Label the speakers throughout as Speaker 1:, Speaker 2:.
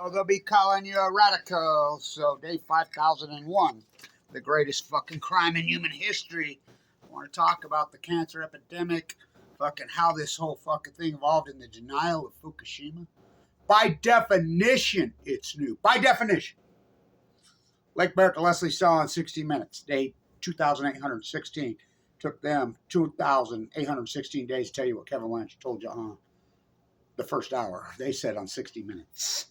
Speaker 1: Oh, they'll be calling you a radical. So, day 5001, the greatest fucking crime in human history. I want to talk about the cancer epidemic, fucking how this whole fucking thing evolved in the denial of Fukushima. By definition, it's new. By definition. Lake Barrett and Leslie saw in 60 minutes, day 2,816. Took them 2,816 days to tell you what Kevin Blanch told you on the first hour. They said on 60 minutes.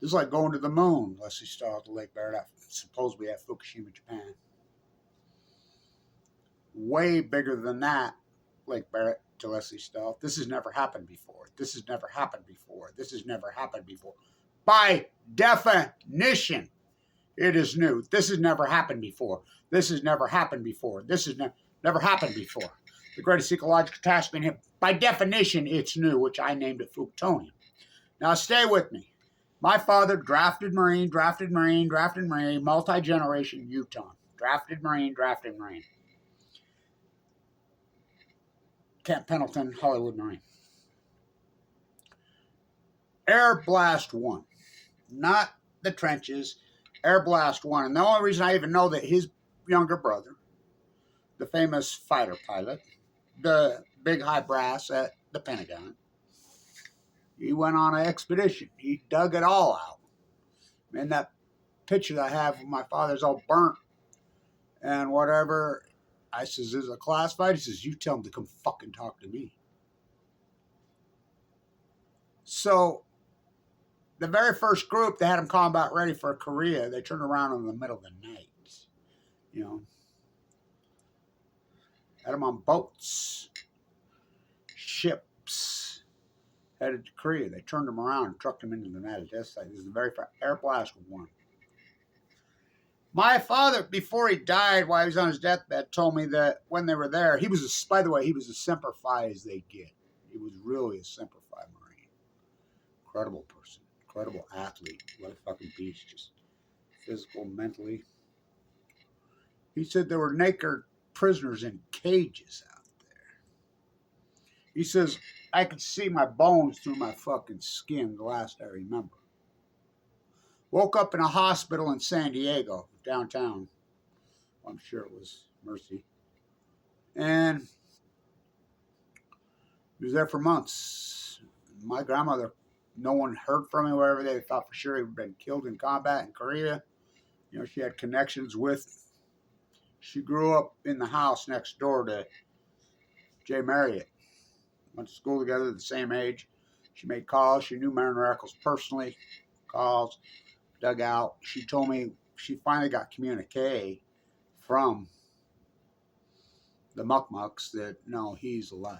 Speaker 1: This is like going to the moon, Leslie Stahl at the Lake Barrett, supposedly at Fukushima, Japan. Way bigger than that, Lake Barrett to Leslie Stahl. This has never happened before. This has never happened before. This has never happened before. By definition, it is new. This has never happened before. This has never happened before. This has never happened before. The greatest ecological catastrophe, by definition, it's new, which I named it FUKTONIUM. Now, stay with me. My father, drafted Marine, multi-generation Utah. Drafted Marine. Camp Pendleton, Hollywood Marine. Air Blast 1. Not the trenches. Air Blast 1. And the only reason I even know that his younger brother, the famous fighter pilot, the big high brass at the Pentagon, he went on an expedition. He dug it all out. And that picture that I have of my father's all burnt and whatever. I says, is it classified? He says, you tell him to come fucking talk to me. So, the very first group, they had them combat ready for Korea. They turned around in the middle of the night. You know. Had them on boats. Ships. Headed to Korea. They turned them around and trucked them into the United States. This is the very first Air Blast 1. My father, before he died, while he was on his deathbed, told me that when they were there, he was, by the way, he was as Semper Fi as they get. He was really a Semper Fi Marine. Incredible person. Incredible athlete. What a fucking beast. Just physical, mentally. He said there were naked prisoners in cages out there. He says, I could see my bones through my fucking skin, the last I remember. Woke up in a hospital in San Diego, downtown. I'm sure it was Mercy. And he was there for months. My grandmother, no one heard from him, wherever they thought for sure he had been killed in combat in Korea. You know, she had connections with. She grew up in the house next door to Jay Marriott. Went to school together at the same age. She made calls. She knew Mariner Eccles personally. Calls, dug out. She told me she finally got communique from the Muckmucks that, no, he's alive.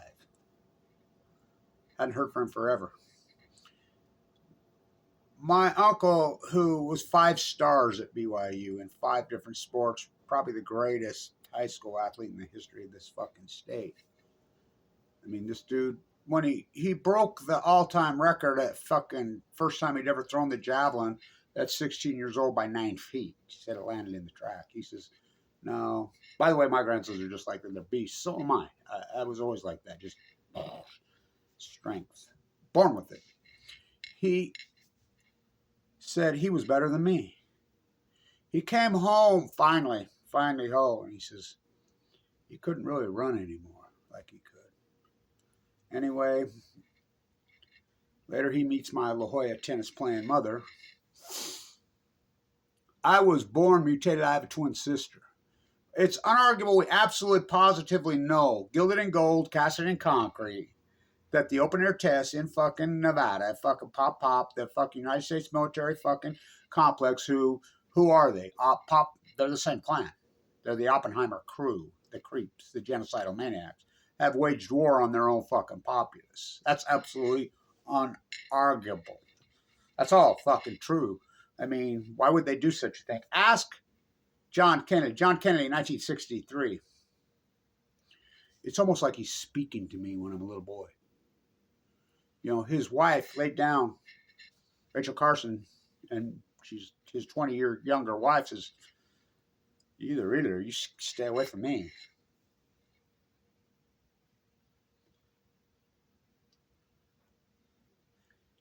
Speaker 1: Hadn't heard from him forever. My uncle, who was 5 stars at BYU in 5 different sports, probably the greatest high school athlete in the history of this fucking state. I mean, this dude, when he broke the all-time record at fucking first time he'd ever thrown the javelin at 16 years old by 9 feet. He said it landed in the track. He says, no. By the way, my grandsons are just like they're beasts. So am I. I was always like that. Just strength. Born with it. He said he was better than me. He came home finally home, and he says he couldn't really run anymore like he could. Anyway, later he meets my La Jolla tennis playing mother. I was born mutated. I have a twin sister. It's unarguable. We absolutely positively know, gilded in gold, casted in concrete, that the open air tests in fucking Nevada, fucking pop, the fucking United States military fucking complex, who are they? They're the same clan. They're the Oppenheimer crew, the creeps, the genocidal maniacs, have waged war on their own fucking populace. That's absolutely unarguable. That's all fucking true. I mean, why would they do such a thing? Ask John Kennedy. John Kennedy, 1963. It's almost like he's speaking to me when I'm a little boy. You know, his wife laid down, Rachel Carson, and she's his 20-year younger wife says, either you stay away from me.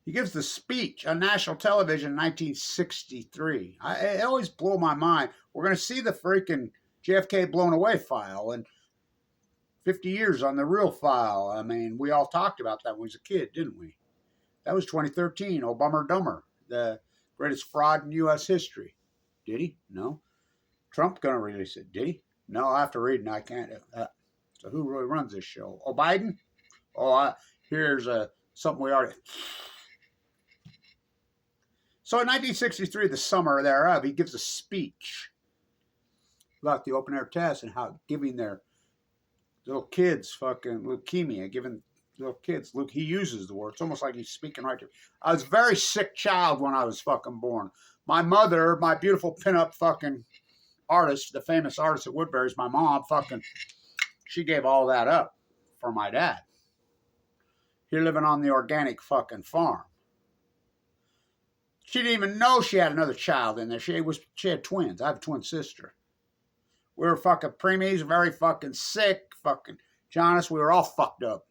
Speaker 1: He gives the speech on national television in 1963. It always blew my mind. We're going to see the freaking JFK blown away file and 50 years on the real file. I mean, we all talked about that when we was a kid, didn't we? That was 2013. Oh, Bummer Dumber, the greatest fraud in U.S. history. Did he? No. Trump going to release it. Did he? No, after reading, I can't. So who really runs this show? Oh, Biden? Oh, here's something we already... So in 1963, the summer thereof, he gives a speech about the open air test and how giving their little kids fucking leukemia, giving little kids, he uses the word. It's almost like he's speaking right to me. I was a very sick child when I was fucking born. My mother, my beautiful pinup fucking artist, the famous artist at Woodbury's, my mom, fucking, she gave all that up for my dad. He living on the organic fucking farm. She didn't even know she had another child in there. She had twins. I have a twin sister. We were fucking preemies, very fucking sick, fucking Jonas. We were all fucked up.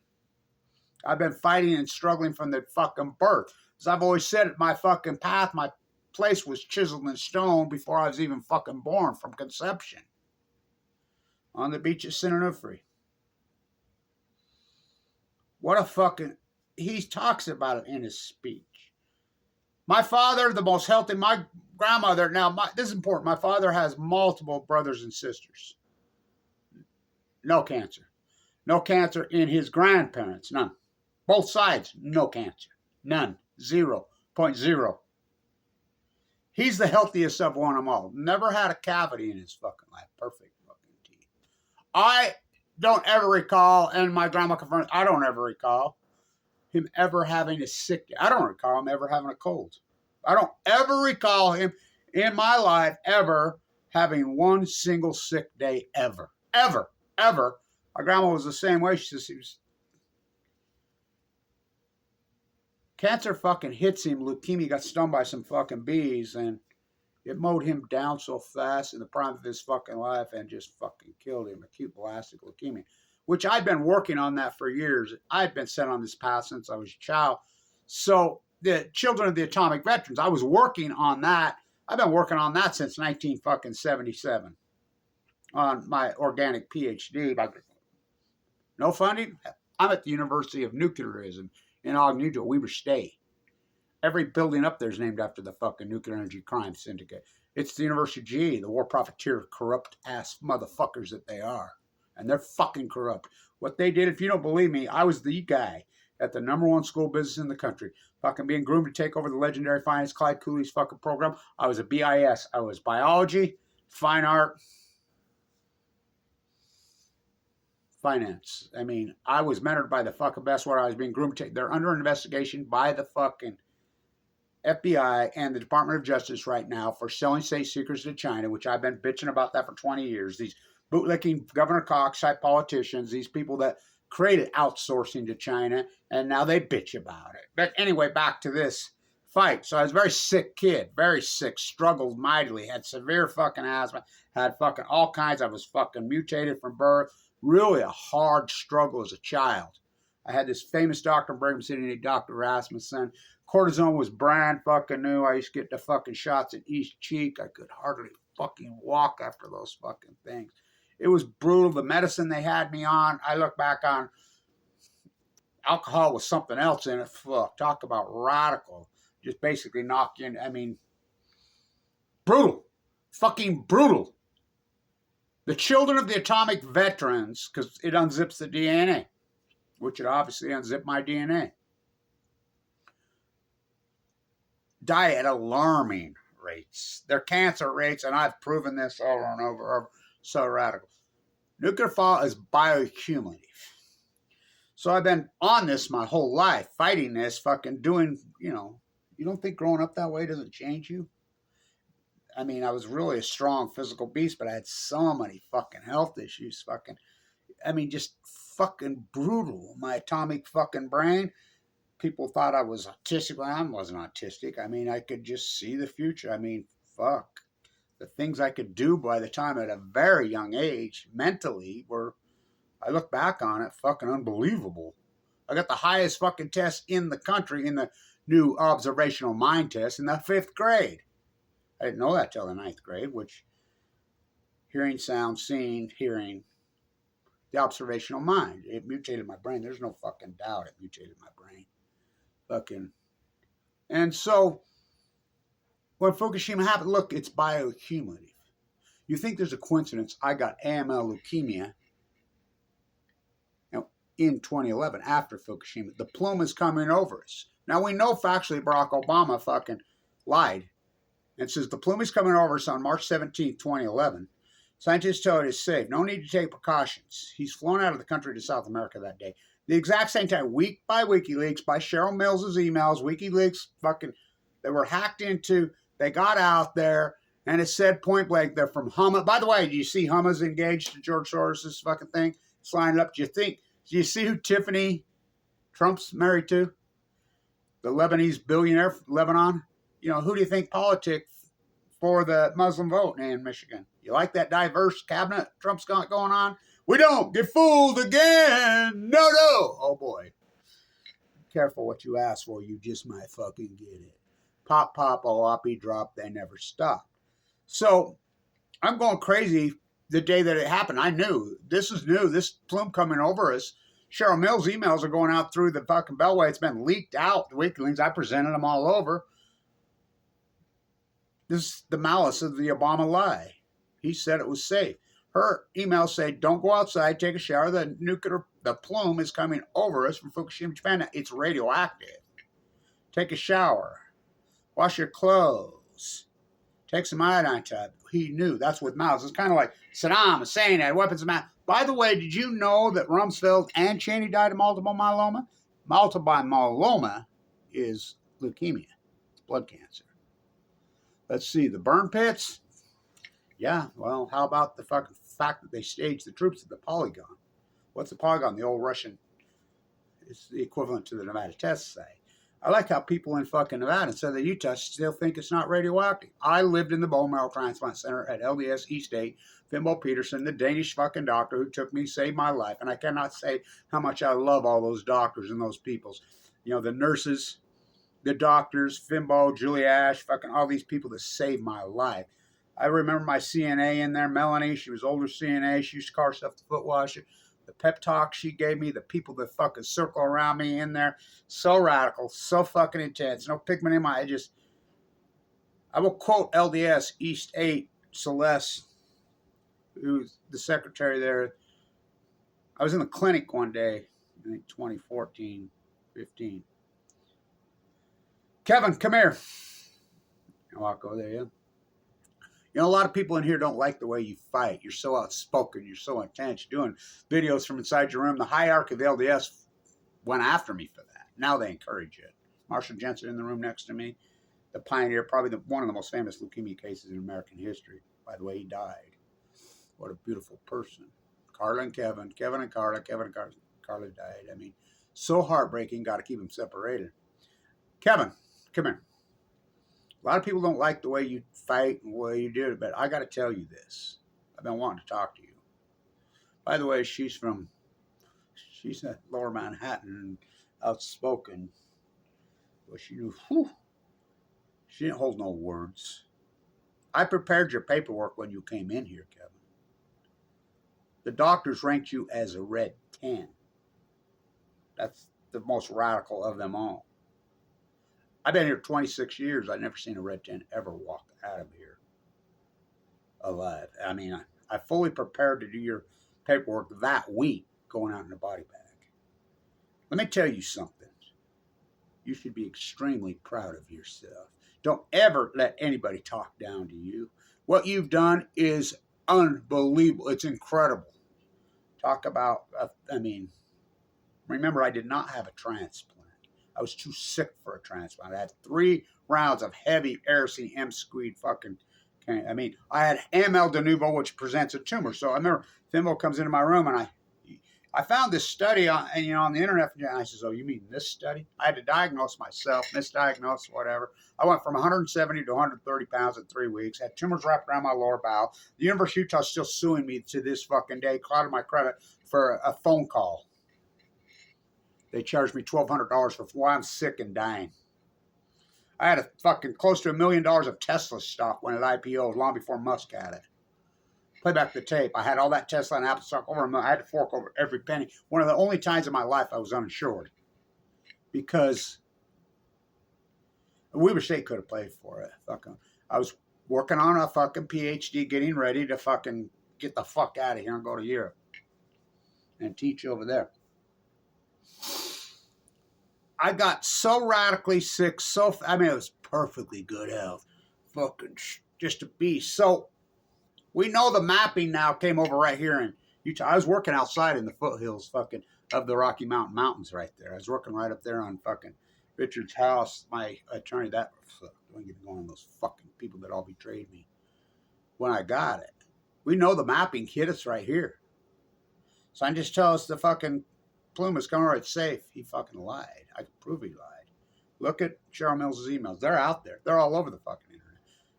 Speaker 1: I've been fighting and struggling from the fucking birth. As I've always said, my fucking path, my place was chiseled in stone before I was even fucking born, from conception. On the beach at Sinanufri. What a fucking... He talks about it in his speech. My father, the most healthy, my grandmother, now, this is important. My father has multiple brothers and sisters. No cancer. No cancer in his grandparents, none. Both sides, no cancer. None. 0.0. He's the healthiest of one of them all. Never had a cavity in his fucking life. Perfect fucking teeth. I don't ever recall, and my grandma confirmed, I don't ever recall him ever having a sick day. I don't recall him ever having a cold. I don't ever recall him in my life ever having one single sick day ever. Ever. Ever. My grandma was the same way. She says he was... Cancer fucking hits him. Leukemia, got stung by some fucking bees, and it mowed him down so fast in the prime of his fucking life and just fucking killed him. Acute blastic leukemia. Which I'd been working on that for years. I'd been sent on this path since I was a child. So the Children of the Atomic Veterans, I was working on that. I've been working on that since 1977 on my organic PhD. No funding. I'm at the University of Nuclearism in Ogden, Weber State. Every building up there is named after the fucking nuclear energy crime syndicate. It's the University of GE, the war profiteer, corrupt ass motherfuckers that they are. And they're fucking corrupt. What they did, if you don't believe me, I was the guy at the #1 school business in the country, fucking being groomed to take over the legendary finance Clyde Cooley's fucking program. I was a BIS. I was biology, fine art, finance. I mean, I was mentored by the fucking best where I was being groomed to take. They're under investigation by the fucking FBI and the Department of Justice right now for selling state secrets to China, which I've been bitching about that for 20 years. These bootlicking Governor Cox type politicians, these people that created outsourcing to China, and now they bitch about it. But anyway, back to this fight. So I was a very sick kid, very sick, struggled mightily, had severe fucking asthma, had fucking all kinds. I was fucking mutated from birth. Really a hard struggle as a child. I had this famous doctor in Brigham City named Dr. Rasmussen. Cortisone was brand fucking new. I used to get the fucking shots in each cheek. I could hardly fucking walk after those fucking things. It was brutal. The medicine they had me on, I look back on, alcohol was something else in it. Fuck, talk about radical. Just basically knock you in. I mean, brutal. Fucking brutal. The Children of the Atomic Veterans, because it unzips the DNA, which it obviously unzipped my DNA, die at alarming rates. Their cancer rates, and I've proven this over and over, so radical. Nuclear fallout is bioaccumulative. So I've been on this my whole life, fighting this, fucking doing, you know, you don't think growing up that way doesn't change you? I mean, I was really a strong physical beast, but I had so many fucking health issues, fucking, I mean, just fucking brutal. My atomic fucking brain, people thought I was autistic. Well, I wasn't autistic. I mean, I could just see the future. I mean, fuck. The things I could do by the time at a very young age, mentally, were, I look back on it, fucking unbelievable. I got the highest fucking test in the country, in the new observational mind test in the 5th grade. I didn't know that till the 9th grade, which hearing, sound, seeing, hearing, the observational mind. It mutated my brain. There's no fucking doubt it mutated my brain. Fucking. And so, when Fukushima happened, look, it's bioaccumulative. You think there's a coincidence I got AML leukemia in 2011 after Fukushima. The plume is coming over us. Now, we know factually Barack Obama fucking lied and says the plume is coming over us on March 17, 2011. Scientists tell it is safe. No need to take precautions. He's flown out of the country to South America that day. The exact same time, week by WikiLeaks, by Cheryl Mills's emails, WikiLeaks fucking, they were hacked into, they got out there, and it said point blank, they're from Hama. By the way, do you see Hama's engaged to George Soros' fucking thing? It's lined up. Do you see who Tiffany Trump's married to? The Lebanese billionaire from Lebanon? You know, who do you think politics for the Muslim vote in Michigan? You like that diverse cabinet Trump's got going on? We don't get fooled again. No. Oh, boy. Careful what you ask for. You just might fucking get it. Pop, oppie, drop. They never stop. So I'm going crazy the day that it happened. I knew. This is new. This plume coming over us. Cheryl Mills' emails are going out through the fucking Beltway. It's been leaked out. The WikiLeaks, I presented them all over. This is the malice of the Obama lie. He said it was safe. Her emails say, don't go outside, take a shower. The plume is coming over us from Fukushima, Japan. It's radioactive. Take a shower. Wash your clothes. Take some iodine tab. He knew. That's with mouths. It's kind of like Saddam Hussein had weapons of mass. By the way, did you know that Rumsfeld and Cheney died of multiple myeloma? Multiple myeloma is leukemia. It's blood cancer. Let's see. The burn pits? Yeah, well, how about the fucking fact that they staged the troops at the Polygon? What's the Polygon? The old Russian, it's the equivalent to the Nevada test site. I like how people in fucking Nevada and Southern Utah still think it's not radioactive. I lived in the bone marrow transplant center at LDS East 8. Fimbo Peterson, the Danish fucking doctor who took me, saved my life. And I cannot say how much I love all those doctors and those peoples. You know, the nurses, the doctors, Fimbo, Julie Ash, fucking all these people that saved my life. I remember my CNA in there, Melanie. She was older CNA. She used to call herself the foot washer. The pep talk she gave me, the people that fucking circle around me in there. So radical, so fucking intense. No pigment in my, I will quote LDS East 8, Celeste, who's the secretary there. I was in the clinic one day, I think 2014, 15. Kevin, come here. I walk over there, yeah. You know, a lot of people in here don't like the way you fight. You're so outspoken. You're so intense. You're doing videos from inside your room. The hierarchy of the LDS went after me for that. Now they encourage it. Marshall Jensen in the room next to me, the pioneer, probably one of the most famous leukemia cases in American history. By the way, he died. What a beautiful person. Carla and Kevin. Kevin and Carla. Kevin and Carla. Carla died. I mean, so heartbreaking. Got to keep them separated. Kevin, come here. A lot of people don't like the way you fight and the way you do it, but I got to tell you this. I've been wanting to talk to you. By the way, she's at Lower Manhattan and outspoken. Well, she knew, she didn't hold no words. I prepared your paperwork when you came in here, Kevin. The doctors ranked you as a red 10. That's the most radical of them all. I've been here 26 years. I've never seen a red 10 ever walk out of here alive. I mean, I fully prepared to do your paperwork that week going out in a body bag. Let me tell you something. You should be extremely proud of yourself. Don't ever let anybody talk down to you. What you've done is unbelievable. It's incredible. Talk about, remember, I did not have a transplant. I was too sick for a transplant. I had 3 rounds of heavy Aerosine M-squeed fucking, I had AML de novo, which presents a tumor. So I remember Fimbo comes into my room and I found this study on the internet. And I says, oh, you mean this study? I had to diagnose myself, misdiagnose, whatever. I went from 170 to 130 pounds in 3 weeks, had tumors wrapped around my lower bowel. The University of Utah is still suing me to this fucking day, clouded my credit for a phone call. They charged me $1,200 for why I'm sick and dying. I had a fucking close to $1 million of Tesla stock when it IPO'd, long before Musk had it. Play back the tape. I had all that Tesla and Apple stock over $1 million. I had to fork over every penny. One of the only times in my life I was uninsured. Because Weber State could have played for it. Fucking, I was working on a fucking PhD, getting ready to fucking get the fuck out of here and go to Europe and teach over there. I got so radically sick, I mean, it was perfectly good health. Fucking just a beast. So, we know the mapping now came over right here in Utah. I was working outside in the foothills fucking of the Rocky Mountains right there. I was working right up there on fucking Richard's house. My attorney, don't get me going on those fucking people that all betrayed me when I got it. We know the mapping hit us right here. So I just tell us the fucking plume is coming right safe. He fucking lied. I can prove he lied. Look at Cheryl Mills' emails. They're out there. They're all over the fucking internet.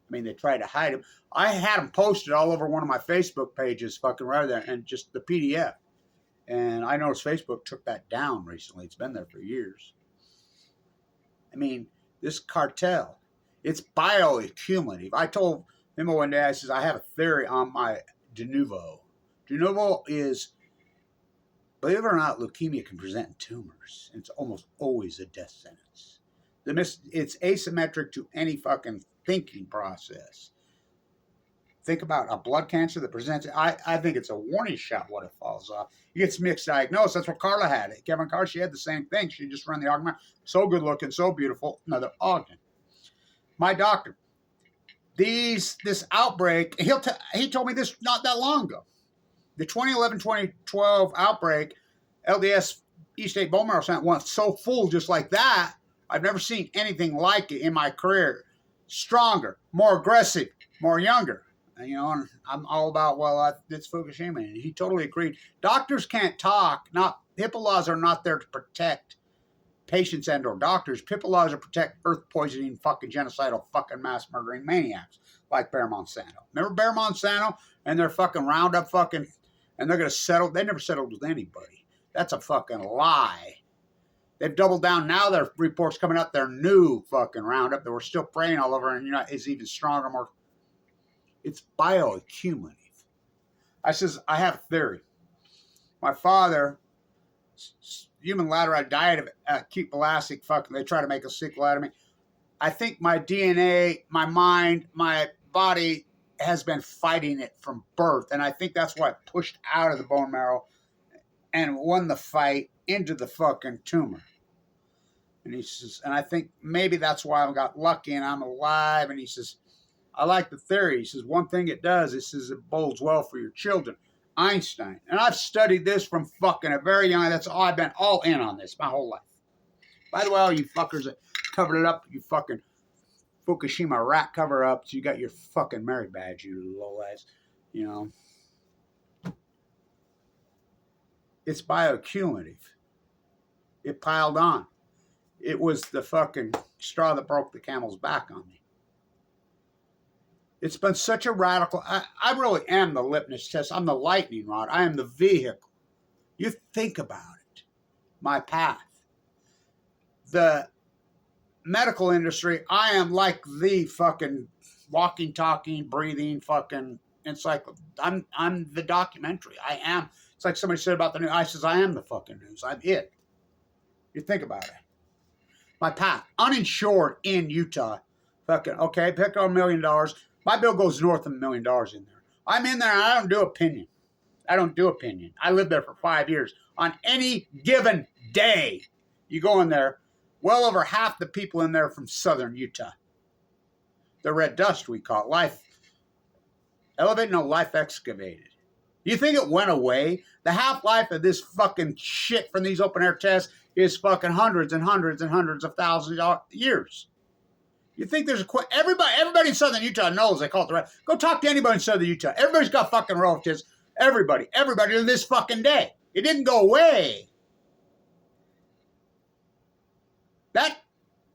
Speaker 1: I mean, they tried to hide them. I had them posted all over one of my Facebook pages, fucking right there, and just the PDF. And I noticed Facebook took that down recently. It's been there for years. I mean, this cartel, it's bioaccumulative. I told him one day, I says, I have a theory on my de novo. De novo is, believe it or not, leukemia can present in tumors. It's almost always a death sentence. It's asymmetric to any fucking thinking process. Think about a blood cancer that presents. I think it's a warning shot what it falls off. It gets mixed diagnosed. That's what Carla had. Kevin Carr, she had the same thing. She just ran the Ogden. So good looking, so beautiful. Another Ogden. My doctor. This outbreak, he told me this not that long ago. The 2011-2012 outbreak, LDS East 8 bone marrow center went so full just like that. I've never seen anything like it in my career. Stronger, more aggressive, more younger. You know, and I'm all about, it's Fukushima. And he totally agreed. Doctors can't talk. HIPAA laws are not there to protect patients and or doctors. HIPAA laws are to protect earth poisoning, fucking genocidal, fucking mass murdering maniacs like Bear Monsanto. Remember Bear Monsanto and their fucking Roundup fucking, and they're going to settle. They never settled with anybody. That's a fucking lie. They've doubled down. Now their reports coming out, their new fucking Roundup that we're still praying all over, and you know, is even stronger, more. It's bioaccumulative. I says, I have a theory. My father, human laterite diet of acute elastic fucking, they try to make a sequel out of me. I think my DNA, my mind, my body has been fighting it from birth. And I think that's why I pushed out of the bone marrow and won the fight into the fucking tumor. And he says, and I think maybe that's why I got lucky and I'm alive. And he says, I like the theory. He says, one thing it does, it says it bodes well for your children. Einstein. And I've studied this from fucking a very young, that's all, I've been all in on this my whole life. By the way, all you fuckers that covered it up, you fucking Fukushima rat cover-ups, you got your fucking merit badge, you low-ass, you know. It's bioaccumulative. It piled on. It was the fucking straw that broke the camel's back on me. It's been such a radical. I really am the litmus test. I'm the lightning rod. I am the vehicle. You think about it. My path. The medical industry, I am like the fucking walking, talking, breathing fucking encyclopedia. I'm the documentary. I am. It's like somebody said about the news. I says, I am the fucking news. I'm it. You think about it. My path. Uninsured in Utah. Fucking, okay, pick up $1 million. My bill goes north of $1 million in there. I'm in there and I don't do opinion. I don't do opinion. I lived there for 5 years. On any given day, you go in there, well over half the people in there from southern Utah. The red dust, we call it. Life elevated, no, life excavated. You think it went away? The half-life of this fucking shit from these open-air tests is fucking hundreds and hundreds and hundreds of thousands of years. You think there's everybody in southern Utah knows they call it the red. Go talk to anybody in southern Utah. Everybody's got fucking relatives. Everybody to this fucking day. It didn't go away. That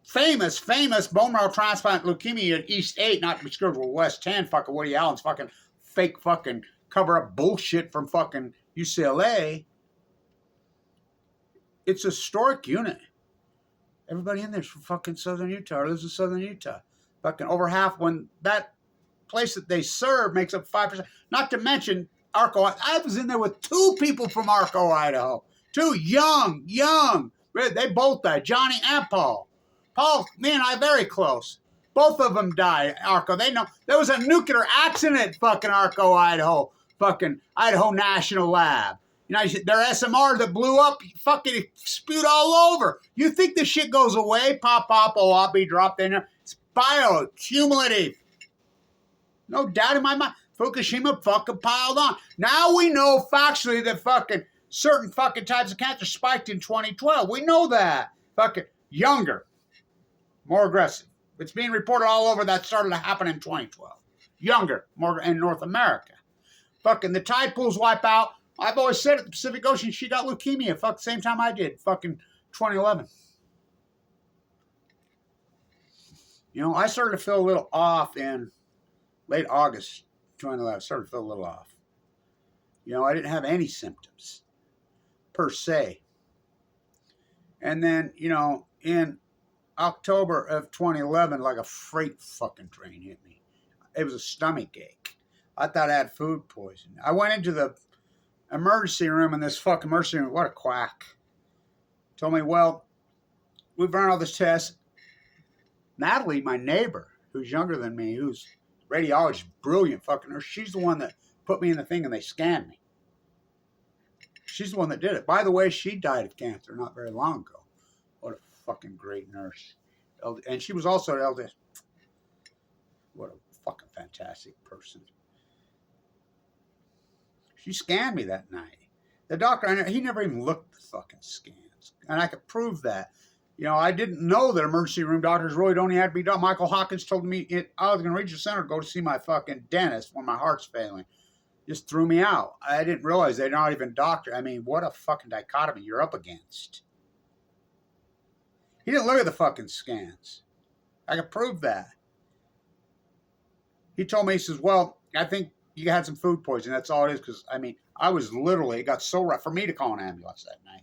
Speaker 1: famous bone marrow transplant leukemia at East 8, not to be screwed with West 10, fucking Woody Allen's fucking fake fucking cover-up bullshit from fucking UCLA. It's a historic unit. Everybody in there's from fucking southern Utah or lives in southern Utah. Fucking over half when that place that they serve makes up 5%. Not to mention Arco. I was in there with 2 people from Arco, Idaho. 2 young. They both died. Johnny and Paul. Paul, me and I very close. Both of them died. Arco. They know there was a nuclear accident at fucking Arco, Idaho. Fucking Idaho National Lab. You know, their SMR that blew up, fucking spewed all over. You think this shit goes away? Pop, oh, I'll be dropped in there. It's biocumulative. No doubt in my mind. Fukushima fucking piled on. Now we know factually that fucking certain fucking types of cancer spiked in 2012. We know that. Fucking younger. More aggressive. It's being reported all over that started to happen in 2012. Younger. More in North America. Fucking the tide pools wipe out. I've always said at the Pacific Ocean, she got leukemia. Fuck, same time I did. Fucking 2011. You know, I started to feel a little off in late August 2011. Started to feel a little off. You know, I didn't have any symptoms per se. And then, you know, in October of 2011, like a freight fucking train hit me. It was a stomach ache. I thought I had food poisoning. I went into the emergency room in this fucking emergency room. What a quack. Told me, well, we've run all this tests. Natalie, my neighbor, who's younger than me, who's radiologist, brilliant fucking nurse, she's the one that put me in the thing and they scanned me. She's the one that did it. By the way, she died of cancer not very long ago. What a fucking great nurse. And she was also an LDS. What a fucking fantastic person. She scanned me that night. The doctor, he never even looked at the fucking scans. And I could prove that. You know, I didn't know that emergency room doctors really don't even have to be done. Michael Hawkins told me I was going to reach the center to go to see my fucking dentist when my heart's failing. Just threw me out. I didn't realize they're not even doctor. I mean, what a fucking dichotomy you're up against. He didn't look at the fucking scans. I could prove that. He told me, he says, well, I think you had some food poisoning. That's all it is. Because, I mean, I was literally, it got so rough for me to call an ambulance that night.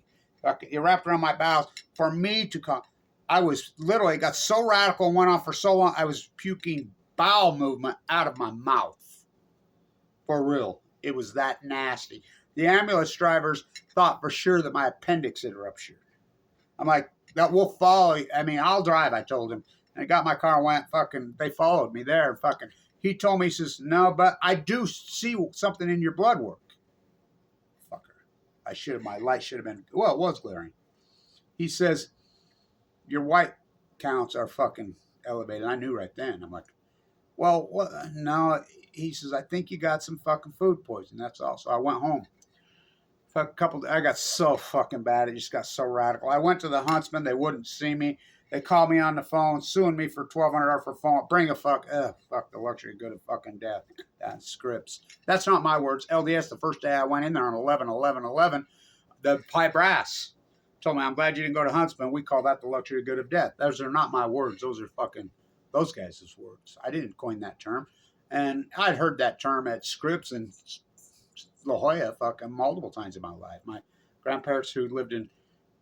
Speaker 1: It wrapped around my bowels. For me to call, I was literally, it got so radical and went on for so long, I was puking bowel movement out of my mouth. For real. It was that nasty. The ambulance drivers thought for sure that my appendix had ruptured. I'm like, that will follow you. I mean, I'll drive, I told him. And I got my car and went fucking, they followed me there. Fucking, he told me, he says, no, but I do see something in your blood work. Fucker. My light should have been, well, it was glaring. He says, your white counts are fucking elevated. I knew right then. I'm like, well, what? No. He says, I think you got some fucking food poisoning. That's all. So I went home. I got so fucking bad. It just got so radical. I went to the Huntsman. They wouldn't see me. They called me on the phone, suing me for $1,200 for phone. Bring a fuck the luxury good of fucking death. That scripts. That's not my words. LDS, the first day I went in there on 11/11/11, the high brass told me, I'm glad you didn't go to Huntsman. We call that the luxury good of death. Those are not my words. Those are fucking those guys' words. I didn't coin that term. And I'd heard that term at Scripps and La Jolla fucking multiple times in my life. My grandparents who lived in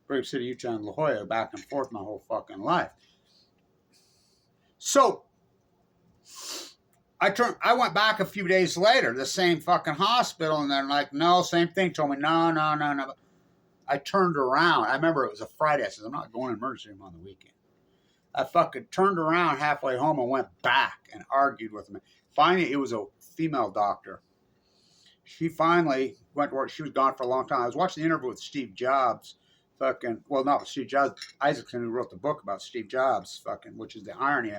Speaker 1: Grave City, Utah, and La Jolla back and forth my whole fucking life. So I went back a few days later, the same fucking hospital, and they're like, no, same thing. Told me, no. I turned around. I remember it was a Friday. I said, I'm not going to emergency room on the weekend. I fucking turned around halfway home and went back and argued with him. Finally, it was a female doctor. She finally went to work. She was gone for a long time. I was watching the interview with Steve Jobs. Not with Steve Jobs. Isaacson, who wrote the book about Steve Jobs, which is the irony.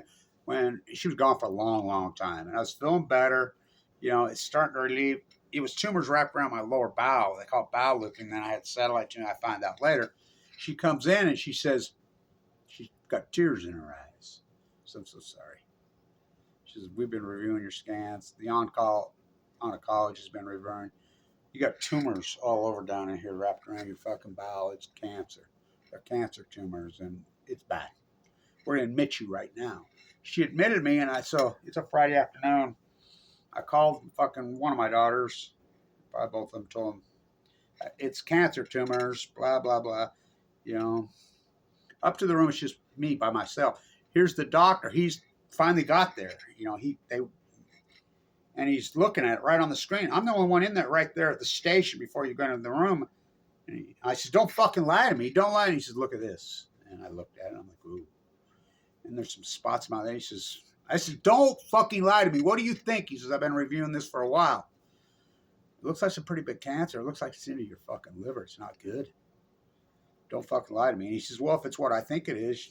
Speaker 1: When she was gone for a long, long time. And I was feeling better. You know, it's starting to relieve. It was tumors wrapped around my lower bowel. They call it bowel leukemia. Then I had satellite tumor. I found out later. She comes in and she says, she's got tears in her eyes. So I'm so sorry. She says, we've been reviewing your scans. The oncologist has been reviewing. You got tumors all over down in here wrapped around your fucking bowel. It's cancer. They're cancer tumors, and it's bad. We're going to admit you right now. She admitted me, and it's a Friday afternoon. I called fucking one of my daughters. Probably both of them told them, it's cancer tumors, blah, blah, blah. You know, Up to the room, it's just me by myself. Here's the doctor. He's finally got there. You know, and he's looking at it right on the screen. I'm the only one in there right there at the station before you go into the room. And I said, don't fucking lie to me. Don't lie. And he says, look at this. And I looked at it. I'm like, ooh. And there's some spots in my head. I said, don't fucking lie to me. What do you think? He says, I've been reviewing this for a while. It looks like some pretty big cancer. It looks like it's into your fucking liver. It's not good. Don't fucking lie to me. And he says, well, if it's what I think it is,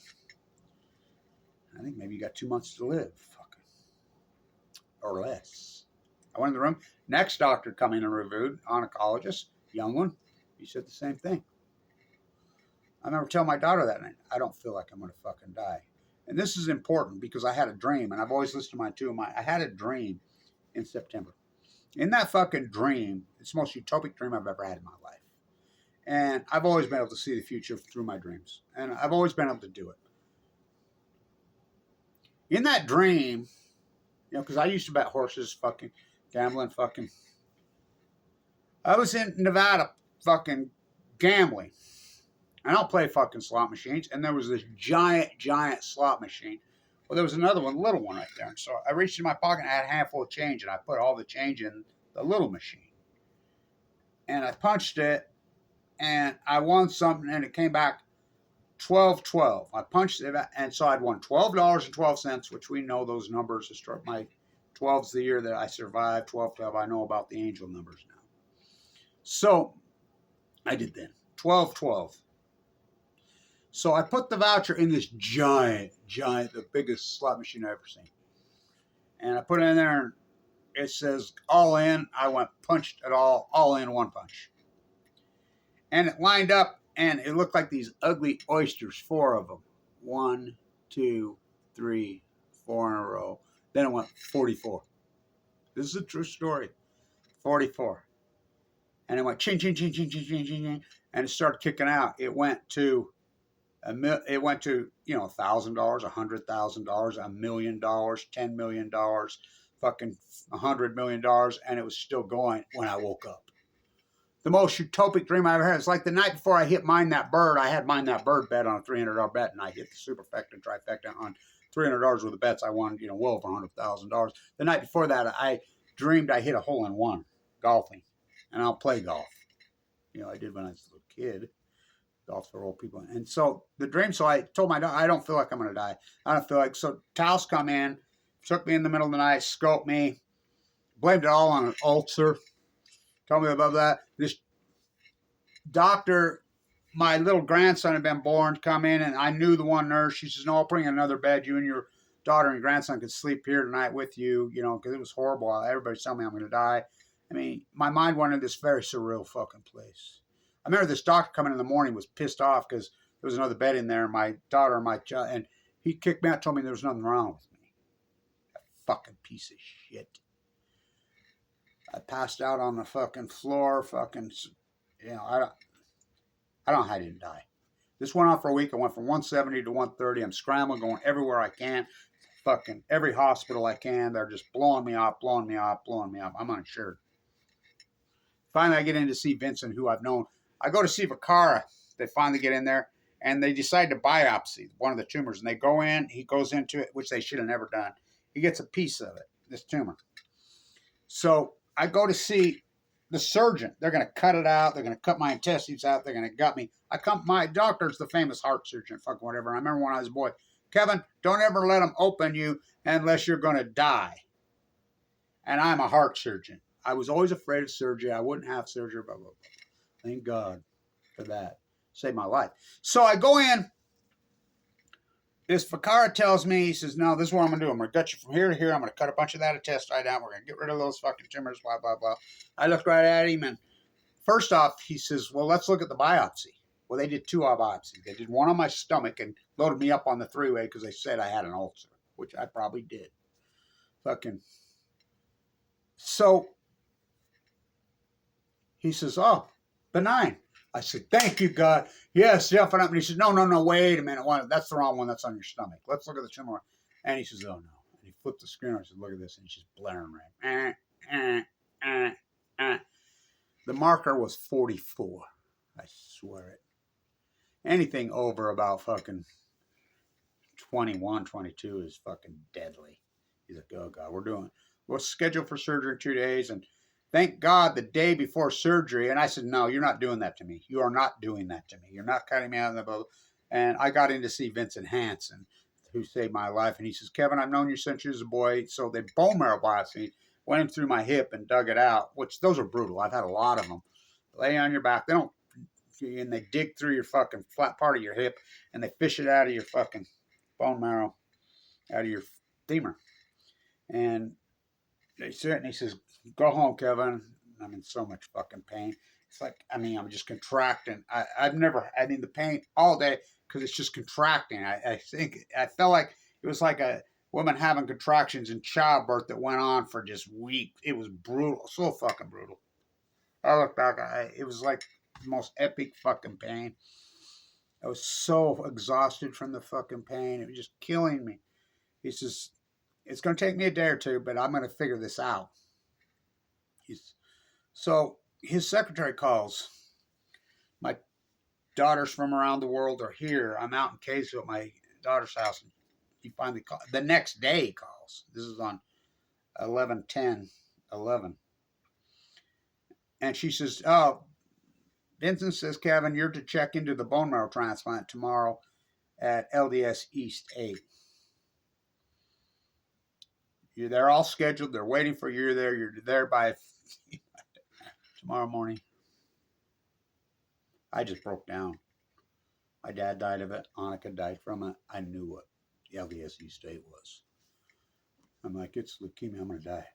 Speaker 1: I think maybe you got 2 months to live. Fucking. Or less. I went in the room. Next doctor come in and reviewed, oncologist, young one. He said the same thing. I remember telling my daughter that night, I don't feel like I'm going to fucking die. And this is important because I had a dream, and I've always listened to mine too. I had a dream in September. In that fucking dream, it's the most utopic dream I've ever had in my life. And I've always been able to see the future through my dreams. And I've always been able to do it. In that dream, you know, because I used to bet horses, fucking gambling, fucking. I was in Nevada fucking gambling. I don't play fucking slot machines. And there was this giant slot machine. Well, there was another one, little one right there. And so I reached in my pocket and I had a handful of change. And I put all the change in the little machine. And I punched it. And I won something. And it came back 12-12. I punched it. And so I'd won $12.12, which we know those numbers. My 12's the year that I survived. 12-12. I know about the angel numbers now. So I did then. 12-12. So I put the voucher in this giant, the biggest slot machine I've ever seen. And I put it in there and it says all in. I went punched it all in one punch. And it lined up and it looked like these ugly oysters, 4 of them. 1, 2, 3, 4 in a row. Then it went 44. This is a true story. 44. And it went ching, ching, ching, ching, ching, ching, ching, ching. And it started kicking out. It went to $1,000, $100,000, $1 million, $10 million, fucking $100 million, and it was still going when I woke up. The most utopic dream I ever had. It's like the night before I hit Mind That Bird. I had Mind That Bird bet on a $300 bet, and I hit the superfecta and trifecta on $300 with the bets. I won, well over $100,000. The night before that, I dreamed I hit a hole in one golfing, and I'll play golf. I did when I was a little kid. Golf for old people. And so the dream, so I told my daughter, I don't feel like I'm going to die. I don't feel like, so Taos come in, took me in the middle of the night, scoped me, blamed it all on an ulcer, told me about that. This doctor, my little grandson had been born, come in, and I knew the one nurse. She says, no, I'll bring another bed. You and your daughter and grandson could sleep here tonight with you, because it was horrible. Everybody's telling me I'm going to die. I mean, my mind went into this very surreal fucking place. I remember this doctor coming in the morning was pissed off because there was another bed in there. My daughter and my child, and he kicked me out, told me there was nothing wrong with me. That fucking piece of shit. I passed out on the fucking floor. Fucking, I don't know how I didn't die. This went on for a week. I went from 170 to 130. I'm scrambling, going everywhere I can. Fucking every hospital I can. They're just blowing me off. I'm uninsured. Finally, I get in to see Vincent, who I've known. I go to see Vicara. They finally get in there, and they decide to biopsy one of the tumors. And they go in. He goes into it, which they should have never done. He gets a piece of it, this tumor. So I go to see the surgeon. They're going to cut it out. They're going to cut my intestines out. They're going to gut me. My doctor's the famous heart surgeon, fucking whatever. I remember when I was a boy, Kevin, don't ever let them open you unless you're going to die. And I'm a heart surgeon. I was always afraid of surgery. I wouldn't have surgery, blah, blah, blah. Thank God for that. Saved my life. So I go in. This Vicara tells me, he says, no, this is what I'm going to do. I'm going to gut you from here to here. I'm going to cut a bunch of that intestine out. We're going to get rid of those fucking tumors, blah, blah, blah. I looked right at him, and first off, he says, well, let's look at the biopsy. Well, they did 2 biopsies. They did one on my stomach and loaded me up on the 3-way because they said I had an ulcer, which I probably did. Fucking. So he says, oh, benign. I said, thank you, God. Yes, definitely. And he said, no, wait a minute. That's the wrong one. That's on your stomach. Let's look at the tumor. And he says, oh, no. And he flipped the screen on. I said, look at this. And he's just blaring red. The marker was 44. I swear it. Anything over about fucking 21, 22 is fucking deadly. He's like, oh God, we're scheduled for surgery in 2 days. And thank God the day before surgery. And I said, no, you're not doing that to me. You are not doing that to me. You're not cutting me out of the boat. And I got in to see Vincent Hansen, who saved my life. And he says, Kevin, I've known you since you was a boy. So they bone marrow biopsy, went in through my hip and dug it out, which those are brutal. I've had a lot of them. Lay on your back. And they dig through your fucking flat part of your hip and they fish it out of your fucking bone marrow, out of your femur. And they sit and he says, go home, Kevin. I'm in so much fucking pain. It's like, I'm just contracting. The pain all day because it's just contracting. I felt like it was like a woman having contractions in childbirth that went on for just weeks. It was brutal, so fucking brutal. I look back, it was like the most epic fucking pain. I was so exhausted from the fucking pain. It was just killing me. He says, it's going to take me a day or two, but I'm going to figure this out. So his secretary calls. My daughters from around the world are here. I'm out in Kaysville at my daughter's house. And he finally called. The next day he calls. This is on 11/10/11. And she says, oh, Vincent says, Kevin, you're to check into the bone marrow transplant tomorrow at LDS East 8. They're all scheduled. They're waiting for you. You're there by tomorrow morning. I just broke down. My dad died of it. Annika died from it. I knew what the LDS East 8 was. I'm like, it's leukemia. I'm going to die.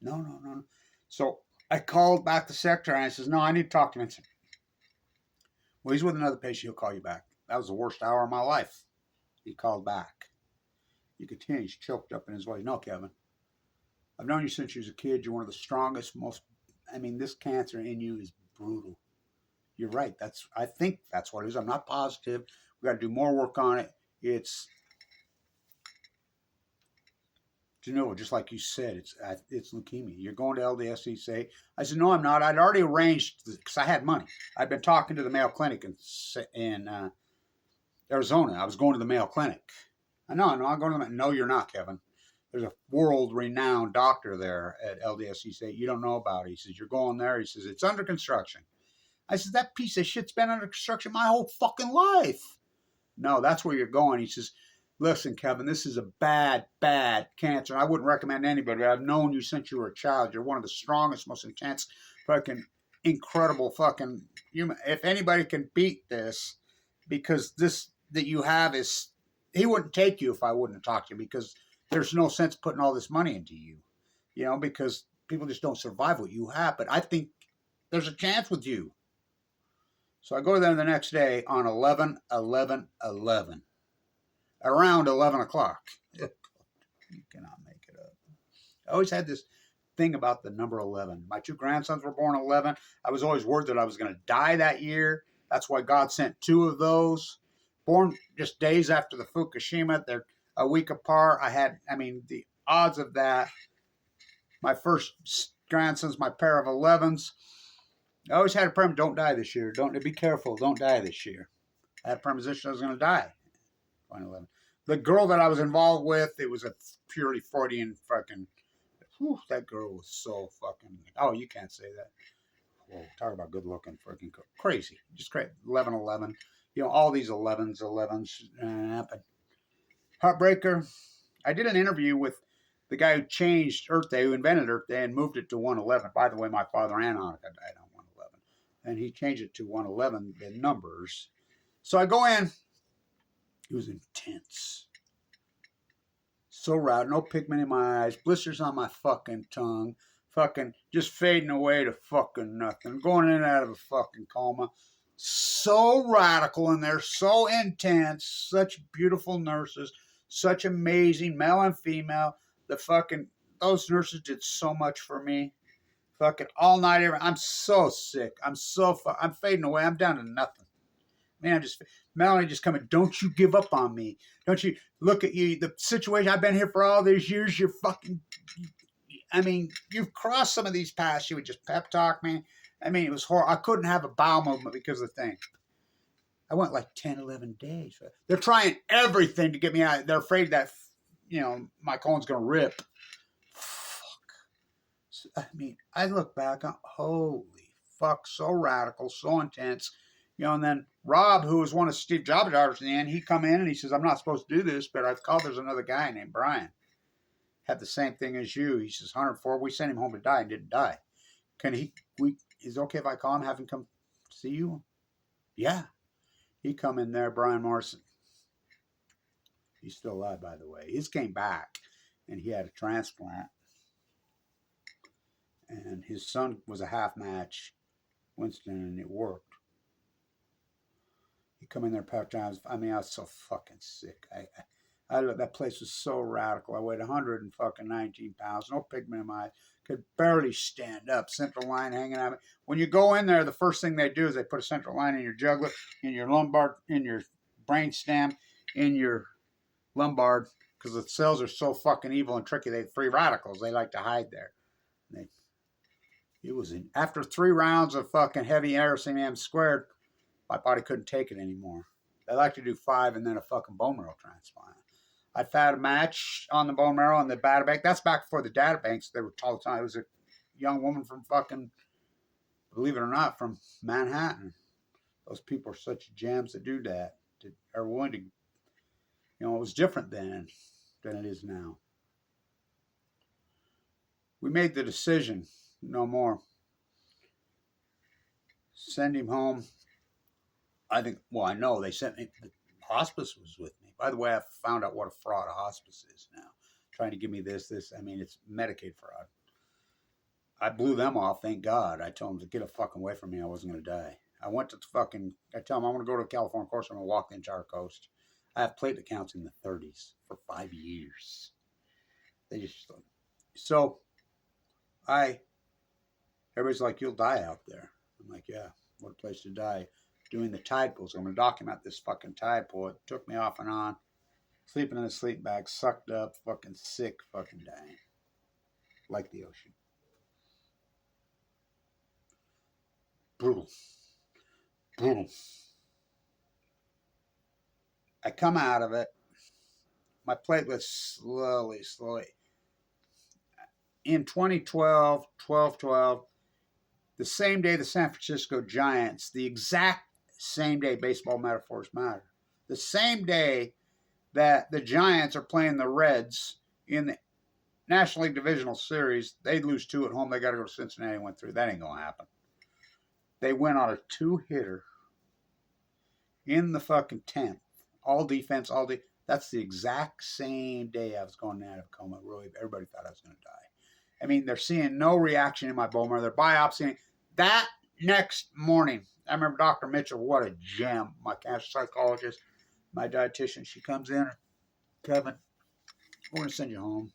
Speaker 1: No. So I called back the secretary and I says, no, I need to talk to Vincent. Well, he's with another patient. He'll call you back. That was the worst hour of my life. He called back. You could tell he's choked up in his voice. No, Kevin. I've known you since you was a kid. You're one of the strongest, this cancer in you is brutal. You're right. I think that's what it is. I'm not positive. We got to do more work on it. It's just like you said, it's leukemia. You're going to LDS. I said, no, I'm not. I'd already arranged because I had money. I'd been talking to the Mayo Clinic in Arizona. I was going to the Mayo Clinic. No, I'm going to the. No, you're not, Kevin. There's a world-renowned doctor there at LDS. You don't know about it. He says, you're going there. He says, it's under construction. I said, that piece of shit's been under construction my whole fucking life. No, that's where you're going. He says, listen, Kevin, this is a bad, bad cancer. I wouldn't recommend anybody. I've known you since you were a child. You're one of the strongest, most intense, fucking incredible fucking human. If anybody can beat this, because this that you have is, he wouldn't take you if I wouldn't talk to you, because there's no sense putting all this money into you, because people just don't survive what you have. But I think there's a chance with you. So I go there the next day on 11/11/11, around 11 o'clock. You cannot make it up. I always had this thing about the number 11. My two grandsons were born 11. I was always worried that I was going to die that year. That's why God sent two of those. Born just days after the Fukushima. They're a week apart. The odds of that. My first grandsons, my pair of 11s. I always had a premonition, don't die this year. Be careful, don't die this year. I had a premonition I was going to die. 2011. The girl that I was involved with, it was a purely Freudian fucking. Whew, that girl was so fucking. Oh, you can't say that. Whoa, talk about good looking, fucking crazy, just crazy. 11/11. All these 11s. Happened. Heartbreaker. I did an interview with the guy who changed Earth Day, who invented Earth Day and moved it to 1/11. By the way, my father and Annika died on 1/11. And he changed it to 1/11, the numbers. So I go in. It was intense. So rad. No pigment in my eyes. Blisters on my fucking tongue. Fucking just fading away to fucking nothing. Going in and out of a fucking coma. So radical in there. So intense. Such beautiful nurses. Such amazing male and female. Those nurses did so much for me. Fucking all night. I'm so sick. I'm fading away. I'm down to nothing. Man, Melanie just coming. Don't you give up on me. Don't you look at you. The situation I've been here for all these years. You're fucking. You've crossed some of these paths. She would just pep talk me. It was horrible. I couldn't have a bowel movement because of the thing. I went like 10, 11 days. They're trying everything to get me out. They're afraid that, my colon's going to rip. I mean, I look back on, holy fuck, so radical, so intense. And then Rob, who was one of Steve Jobs' daughters in the end, he come in and he says, I'm not supposed to do this, but I've called, there's another guy named Brian. Had the same thing as you. He says, 104, we sent him home to die and didn't die. Is it okay if I call him, have him come see you? Yeah. He come in there, Brian Morrison. He's still alive, by the way. He just came back and he had a transplant. And his son was a half match, Winston, and it worked. He come in there part times. I mean, I was so fucking sick. That place was so radical. I weighed 119 pounds, no pigment in my eye, could barely stand up. Central line hanging out. When you go in there, the first thing they do is they put a central line in your jugular, in your lumbar, in your brainstem, in your lumbar, because the cells are so fucking evil and tricky. They have free radicals. They like to hide there. After 3 rounds of fucking heavy RCM squared, my body couldn't take it anymore. They like to do 5 and then a fucking bone marrow transplant. I'd had a match on the bone marrow and the data bank. That's back before the data banks. They were all the time. It was a young woman from fucking, believe it or not, from Manhattan. Those people are such gems that do that. Are willing to, it was different then than it is now. We made the decision, no more. Send him home. I know they sent me, the hospice was with me. By the way, I found out what a fraud a hospice is now. Trying to give me this. I mean, it's Medicaid fraud. I blew them off, thank God. I told them to get a fucking away from me. I wasn't going to die. I went to I tell them I want to go to the California coast. I'm going to walk the entire coast. I have platelet counts in the 30s for 5 years. Everybody's like, you'll die out there. I'm like, yeah, what a place to die. Doing the tide pools. I'm going to document this fucking tide pool. It took me off and on. Sleeping in a sleep bag, sucked up, fucking sick, fucking dying. Like the ocean. Brutal. I come out of it. My platelets slowly. In 2012, 12/12, the same day the San Francisco Giants, the exact same day, baseball metaphors matter. The same day that the Giants are playing the Reds in the National League Divisional Series, they'd lose 2 at home. They got to go to Cincinnati and went through. That ain't going to happen. They went on a 2-hitter in the fucking 10th. All defense, that's the exact same day I was going out of a coma. Really, everybody thought I was going to die. I mean, they're seeing no reaction in my bone marrow. They're biopsying. That next morning, I remember Dr. Mitchell, what a gem, my cancer psychologist, my dietitian. She comes in, Kevin, we're going to send you home.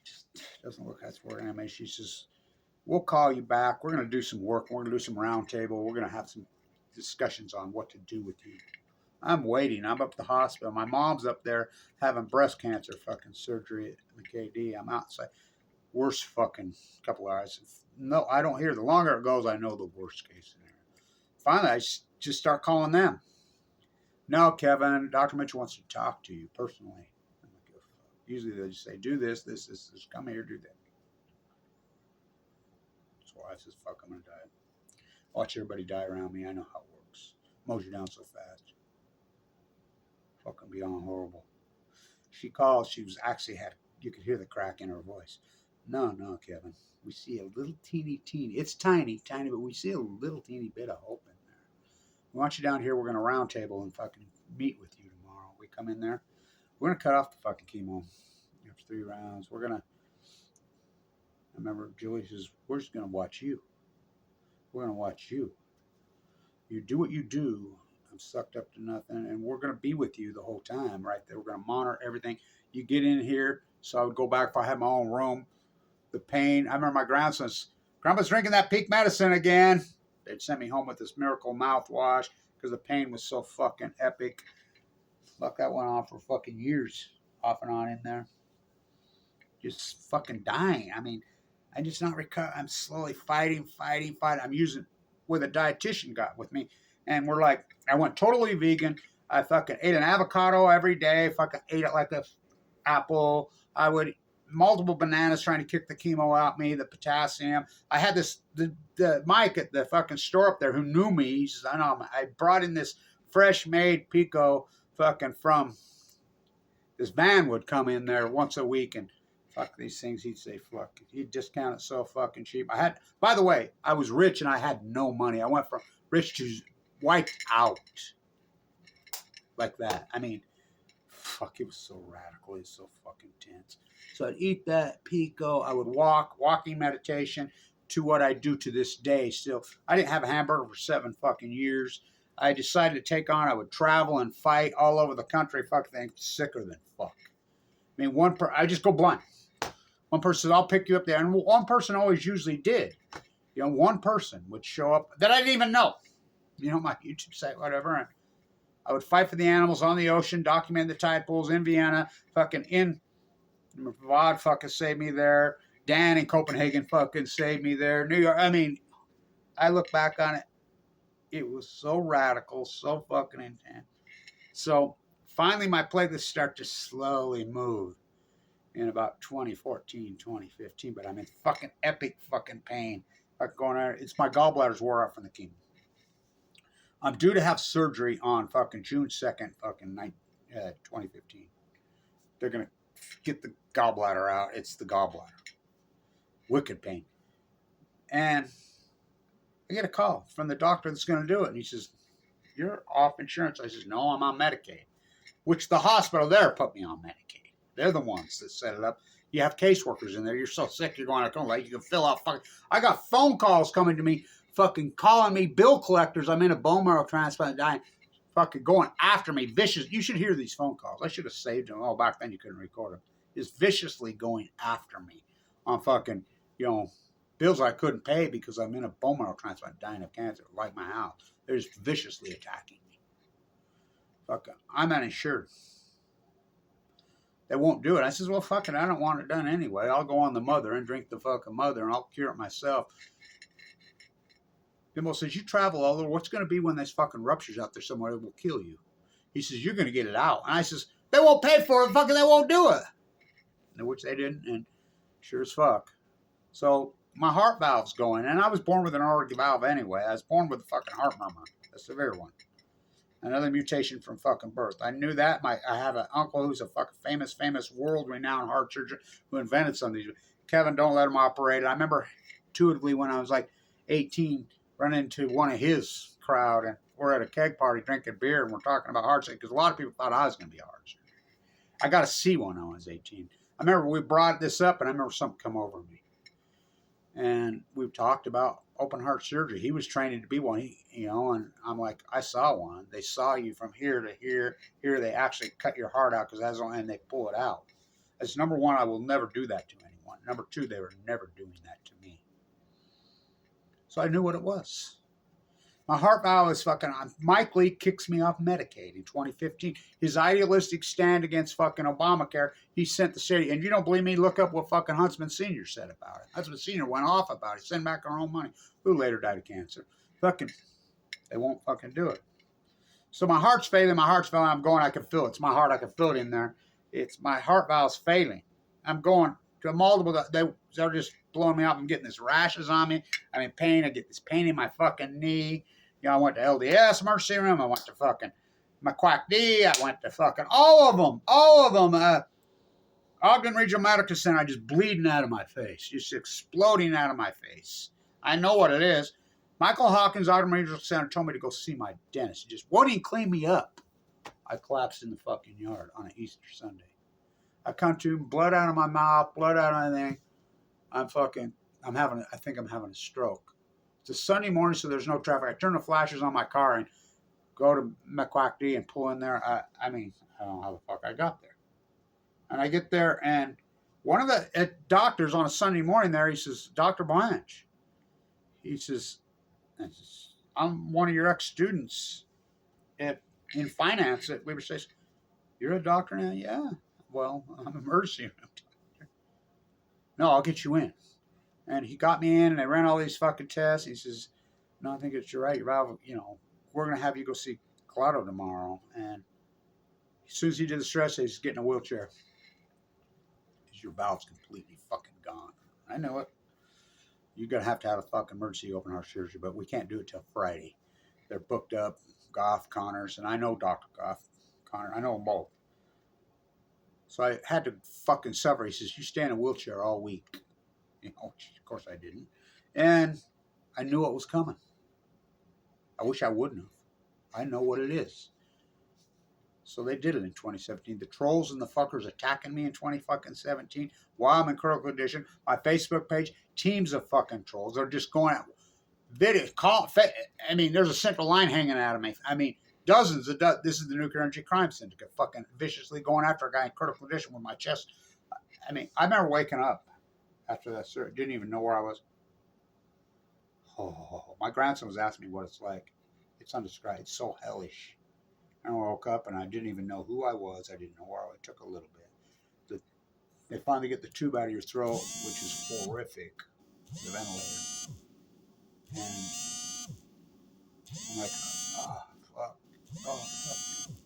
Speaker 1: Just doesn't look like it's working. I mean, she says, we'll call you back. We're going to do some work. We're going to do some roundtable. We're going to have some discussions on what to do with you. I'm waiting. I'm up at the hospital. My mom's up there having breast cancer fucking surgery at the KD. I'm outside. Worst fucking couple of hours. No, I don't hear. The longer it goes, I know the worst case scenario. Finally, I just start calling them. No, Kevin, Dr. Mitchell wants to talk to you personally. Usually they just say, do this, come here, do that. So I says, fuck, I'm going to die. Watch everybody die around me. I know how it works. Mows you down so fast. Fucking beyond horrible. She called. She was actually you could hear the crack in her voice. No, Kevin. We see a little teeny. It's tiny, but we see a little teeny bit of hope in there. We want you down here. We're going to roundtable and fucking meet with you tomorrow. We come in there. We're going to cut off the fucking chemo. After 3 rounds, I remember Julie says, we're just going to watch you. We're going to watch you. You do what you do. I'm sucked up to nothing. And we're going to be with you the whole time right there. We're going to monitor everything. You get in here. So I would go back if I had my own room. The pain. I remember my Grandpa's drinking that peak medicine again. They'd send me home with this miracle mouthwash because the pain was so fucking epic. Fuck, that went on for fucking years. Off and on in there. Just fucking dying. I mean, I'm just not recovering. I'm slowly fighting. I'm using what a dietitian got with me. And we're like, I went totally vegan. I fucking ate an avocado every day. Fucking ate it like a apple. I would multiple bananas trying to kick the chemo out me, the potassium. I had the Mike at the fucking store up there who knew me. He says, I know, I brought in this fresh made pico fucking from this van would come in there once a week and fuck these things. He'd say, fuck, he'd discount it so fucking cheap. I had, by the way, I was rich and I had no money. I went from rich to wiped out like that. I mean, fuck, it was so radical. It was so fucking tense. So I'd eat that pico. I would walking meditation to what I do to this day still. I didn't have a hamburger for 7 fucking years. I decided to take on, I would travel and fight all over the country. Fuck things, sicker than fuck. I mean, I just go blunt. One person said, I'll pick you up there. And one person always usually did. You know, one person would show up that I didn't even know. You know, my YouTube site, whatever. And I would fight for the animals on the ocean, document the tide pools in Vienna, fucking in Vod fucking saved me there. Dan in Copenhagen fucking saved me there. New York. I mean, I look back on it. It was so radical, so fucking intense. So finally my playlist started to slowly move in about 2014, 2015. But I'm in fucking epic fucking pain. Like going on, it's my gallbladders wore out from the chemo. I'm due to have surgery on fucking June 2nd, fucking 2015. They're going to get the gallbladder out. It's the gallbladder. Wicked pain. And I get a call from the doctor that's going to do it. And he says, you're off insurance. I says, no, I'm on Medicaid. Which the hospital there put me on Medicaid. They're the ones that set it up. You have caseworkers in there. You're so sick, you're going, I don't like, you can fill out fucking. I got phone calls coming to me, fucking calling me bill collectors. I'm in a bone marrow transplant dying, fucking going after me, vicious. You should hear these phone calls. I should have saved them. Oh, back then you couldn't record them. Is viciously going after me on fucking, you know, bills I couldn't pay because I'm in a bone marrow transplant dying of cancer, like my house. They're just viciously attacking me. Fucking, I'm uninsured. They won't do it. I says, well, fuck it, I don't want it done anyway. I'll go on the mother and drink the fucking mother and I'll cure it myself. Bimbo says, you travel all over. What's going to be when there's fucking ruptures out there somewhere that will kill you? He says, you're going to get it out. And I says, they won't pay for it. Fucking they won't do it. Which they didn't. And sure as fuck. So my heart valve's going. And I was born with an aortic valve anyway. I was born with a fucking heart murmur. A severe one. Another mutation from fucking birth. I knew that. I have an uncle who's a fucking famous, world-renowned heart surgeon who invented some of these. Kevin, don't let him operate. I remember intuitively when I was like 18, running into one of his crowd, and we're at a keg party drinking beer, and we're talking about heart surgery because a lot of people thought I was going to be a heart surgeon. I got to see one when I was 18. I remember we brought this up, and I remember something come over me. And we've talked about open heart surgery. He was training to be one, and I'm like, I saw one. They saw you from here to here. Here they actually cut your heart out and they pull it out. As number one, I will never do that to anyone. Number two, they were never doing that to me. So I knew what it was. My heart valve is fucking. Mike Lee kicks me off Medicaid in 2015. His idealistic stand against fucking Obamacare, he sent the city. And you don't believe me? Look up what fucking Huntsman Sr. said about it. Huntsman Sr. went off about it. Send back our own money. Who later died of cancer. Fucking, they won't fucking do it. So my heart's failing. I'm going, I can feel it. It's my heart. I can feel it in there. It's my heart valve's failing. I'm going to multiple. They're just blowing me up. I'm getting this rashes on me. I'm in pain. I get this pain in my fucking knee. I went to LDS emergency room. I went to fucking McQuack-D. I went to fucking all of them. Ogden Regional Medical Center. I just bleeding out of my face, just exploding out of my face. I know what it is. Michael Hawkins, Ogden Regional Center, told me to go see my dentist. He just wouldn't even clean me up. I collapsed in the fucking yard on an Easter Sunday. I come to blood out of my mouth, blood out of everything. I think I'm having a stroke. It's a Sunday morning, so there's no traffic. I turn the flashers on my car and go to McQuack-D and pull in there. I don't know how the fuck I got there. And I get there, and one of the doctors on a Sunday morning there, he says, Dr. Blanch. He says, I'm one of your ex-students in finance at Weber Station. You're a doctor now? Yeah. Well, I'm an emergency room doctor. No, I'll get you in. And he got me in, and they ran all these fucking tests. He says, no, I think it's your right. Your valve, we're going to have you go see Claudio tomorrow. And as soon as he did the stress test, he's getting a wheelchair. Your valve's completely fucking gone. I know it. You're going to have a fucking emergency open heart surgery, but we can't do it till Friday. They're booked up, Goff, Connors, and I know Dr. Goff, Connor. I know them both. So I had to fucking suffer. He says, you stay in a wheelchair all week. You know, of course I didn't. And I knew it was coming. I wish I wouldn't have. I know what it is. So they did it in 2017. The trolls and the fuckers attacking me in 2017 while I'm in critical condition. My Facebook page, teams of fucking trolls. They're just going out. Videos, I mean, there's a central line hanging out of me. I mean, dozens of, this is the Nuclear Energy Crime Syndicate fucking viciously going after a guy in critical condition with my chest. I mean, I remember waking up after that surgery. Didn't even know where I was. Oh, my grandson was asking me what it's like. It's undescribed. It's so hellish. And I woke up and I didn't even know who I was. I didn't know where I was. It took a little bit. They finally get the tube out of your throat, which is horrific, the ventilator. And I'm like, oh, fuck. Oh, fuck.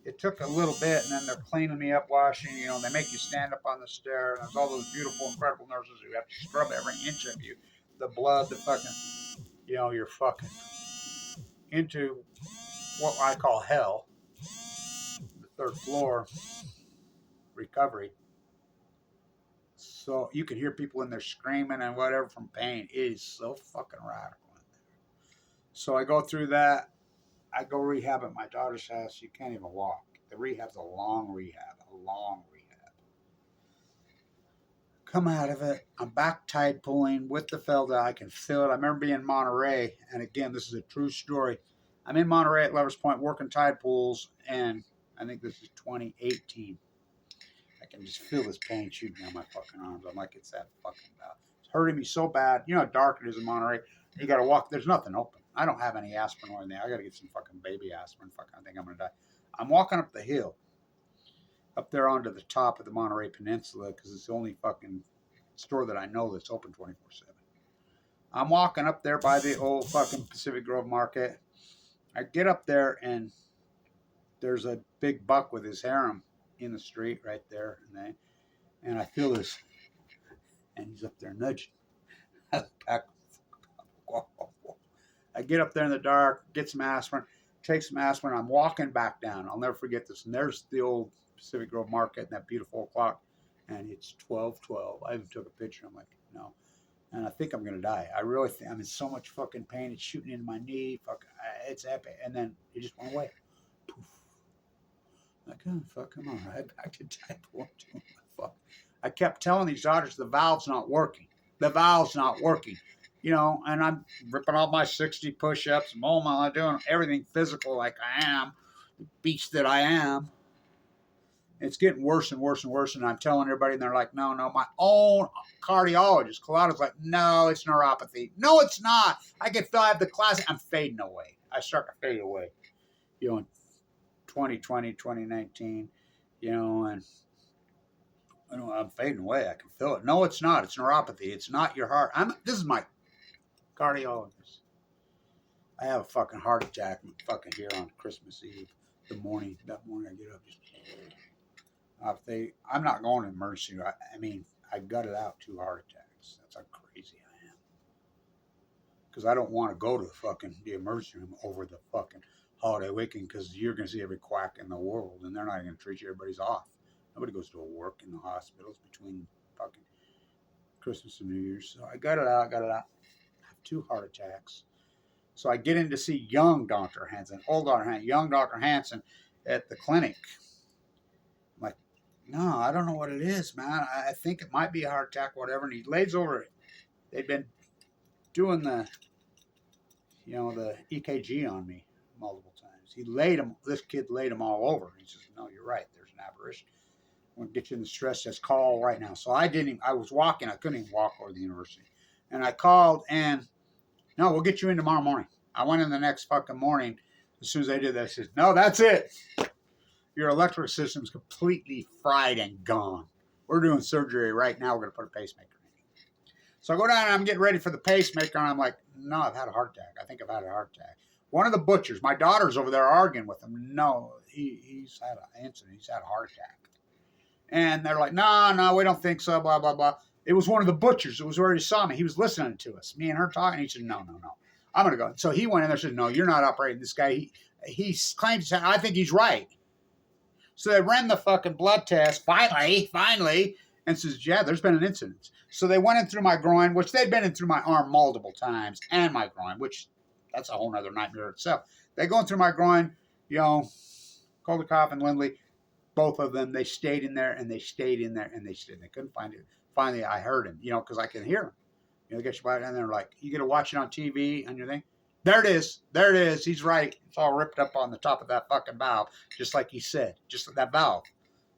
Speaker 1: It took a little bit, and then they're cleaning me up, washing, you know, they make you stand up on the stair, and there's all those beautiful, incredible nurses who have to scrub every inch of you. The blood, the fucking, you know, you're fucking into what I call hell. The third floor recovery. So you can hear people in there screaming and whatever from pain. It is so fucking radical in there. So I go through that. I go rehab at my daughter's house. You can't even walk. The rehab's a long rehab. Come out of it. I'm back tide pulling with the FUKTONIUM. I can feel it. I remember being in Monterey. And again, this is a true story. I'm in Monterey at Lover's Point working tide pools. And I think this is 2018. I can just feel this pain shooting down my fucking arms. I'm like, it's that fucking bad. It's hurting me so bad. You know how dark it is in Monterey. You got to walk. There's nothing open. I don't have any aspirin or anything. I got to get some fucking baby aspirin. Fucking, I think I'm going to die. I'm walking up the hill. Up there onto the top of the Monterey Peninsula because it's the only fucking store that I know that's open 24/7. I'm walking up there by the old fucking Pacific Grove Market. I get up there and there's a big buck with his harem in the street right there. And I feel this. And he's up there nudging. I get up there in the dark, get some aspirin, take some aspirin. I'm walking back down. I'll never forget this. And there's the old Pacific Grove Market and that beautiful clock. And it's 12:12. I even took a picture. I'm like, no. And I think I'm going to die. I really think I'm in so much fucking pain. It's shooting into my knee. Fuck, it's epic. And then it just went away. Poof. I'm like, oh, fuck, come on. Right back to type 1, 2. Fuck. I kept telling these doctors the valve's not working. The valve's not working. You know, and I'm ripping off my 60 push-ups. I'm doing everything physical like I am. The beast that I am. It's getting worse and worse and worse, and I'm telling everybody, and they're like, no, my own cardiologist, Colada's like, no, it's neuropathy. No, it's not. I can feel I have the classic. I'm fading away. I start to fade away, you know, in 2020, 2019, you know, and I'm fading away. I can feel it. No, it's not. It's neuropathy. It's not your heart. This is my cardiologist. I have a fucking heart attack fucking here on Christmas Eve. That morning I get up, just... I'm not going to emergency. I mean, I gutted out 2 heart attacks. That's how crazy I am. Because I don't want to go to the emergency room over the fucking holiday weekend because you're going to see every quack in the world and they're not going to treat you. Everybody's off. Nobody goes to work in the hospitals between fucking Christmas and New Year's. So I got it out. I have 2 heart attacks. So I get in to see young Dr. Hansen, old Dr. Hansen, young Dr. Hansen at the clinic. I'm like, no, I don't know what it is, man. I think it might be a heart attack, whatever. And he lays over it. They've been doing the EKG on me multiple times. This kid laid them all over. He says, no, you're right. There's an aberration. I'm going to get you in the stress test. Call right now. So I was walking. I couldn't even walk over the university. And I called and, no, we'll get you in tomorrow morning. I went in the next fucking morning. As soon as I did that, I said, no, that's it. Your electrical system's completely fried and gone. We're doing surgery right now. We're going to put a pacemaker in you. So I go down and I'm getting ready for the pacemaker. And I'm like, no, I've had a heart attack. I think I've had a heart attack. One of the butchers, my daughter's over there arguing with him. No, he's had an incident. He's had a heart attack. And they're like, no, we don't think so, blah, blah, blah. It was one of the butchers. It was where he saw me. He was listening to us, me and her talking. He said, no. I'm going to go. So he went in there and said, no, you're not operating this guy. He claims, I think he's right. So they ran the fucking blood test, finally, and says, yeah, there's been an incident. So they went in through my groin, which they'd been in through my arm multiple times, and my groin, which that's a whole nother nightmare itself. They go in through my groin, Koldikoff and Lindley, both of them, they stayed in there, and they stayed in there, and they stayed. They couldn't find it. Finally, I heard him, because I can hear him. They get you by it, and they're like, you get to watch it on TV on your thing. There it is. He's right. It's all ripped up on the top of that fucking valve, just like he said. Just that valve.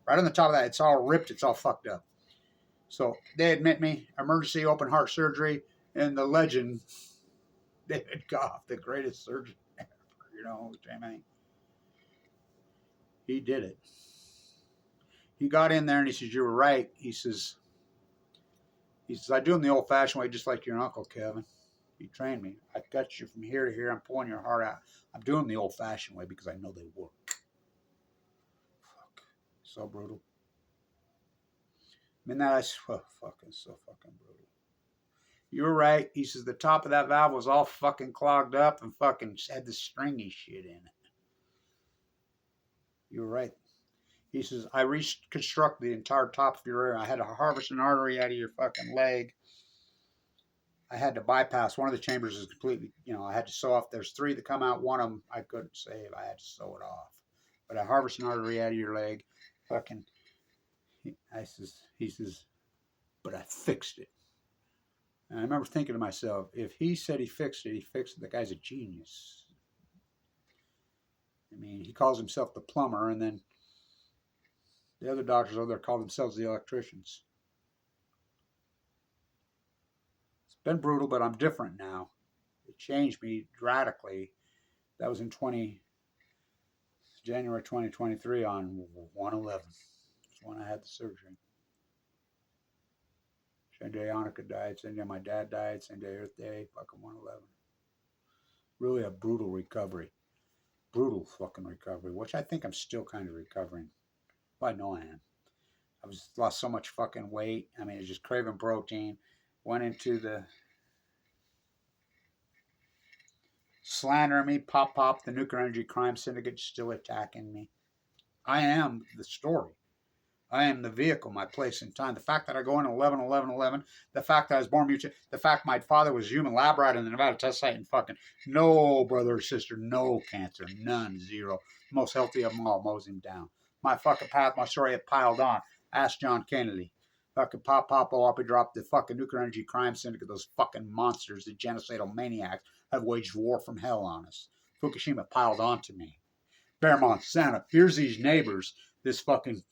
Speaker 1: Right on the top of that. It's all ripped. It's all fucked up. So they admit me, emergency open heart surgery, and the legend, David Goff, the greatest surgeon ever, Jamie. He did it. He got in there and he says, you were right. He says, I do them the old-fashioned way, just like your uncle, Kevin. He trained me. I got you from here to here. I'm pulling your heart out. I'm doing them the old-fashioned way because I know they work. Fuck. So brutal. It's so fucking brutal. You were right. He says the top of that valve was all fucking clogged up and fucking had this stringy shit in it. You were right. He says, I reconstructed the entire top of your area. I had to harvest an artery out of your fucking leg. I had to bypass. One of the chambers is completely, I had to sew off. There's 3 that come out. One of them I couldn't save. I had to sew it off. But I harvested an artery out of your leg. Fucking, he says, but I fixed it. And I remember thinking to myself, if he said he fixed it, The guy's a genius. I mean, he calls himself the plumber, and then the other doctors over there call themselves the electricians. It's been brutal, but I'm different now. It changed me radically. That was in January 2023 on 1/11. That's when I had the surgery. Same day Annika died, same day my dad died, same day Earth Day, fucking 1/11. Really a brutal recovery. Brutal fucking recovery, which I think I'm still kind of recovering. Well, I know I am. I lost so much fucking weight. I mean, it's just craving protein. Went into the slandering me, pop, the nuclear energy crime syndicate still attacking me. I am the story. I am the vehicle, my place in time. The fact that I go in 11/11/11, the fact that I was born mutated, the fact my father was human lab rat in the Nevada test site and fucking no brother or sister, no cancer, none, 0. Most healthy of them all, mows him down. My fucking path, my story had piled on. Ask John Kennedy. Fucking pop, up, he dropped the fucking nuclear energy crime syndicate, those fucking monsters, the genocidal maniacs have waged war from hell on us. Fukushima piled onto me. Fairmont, Santa, here's these neighbors, this fucking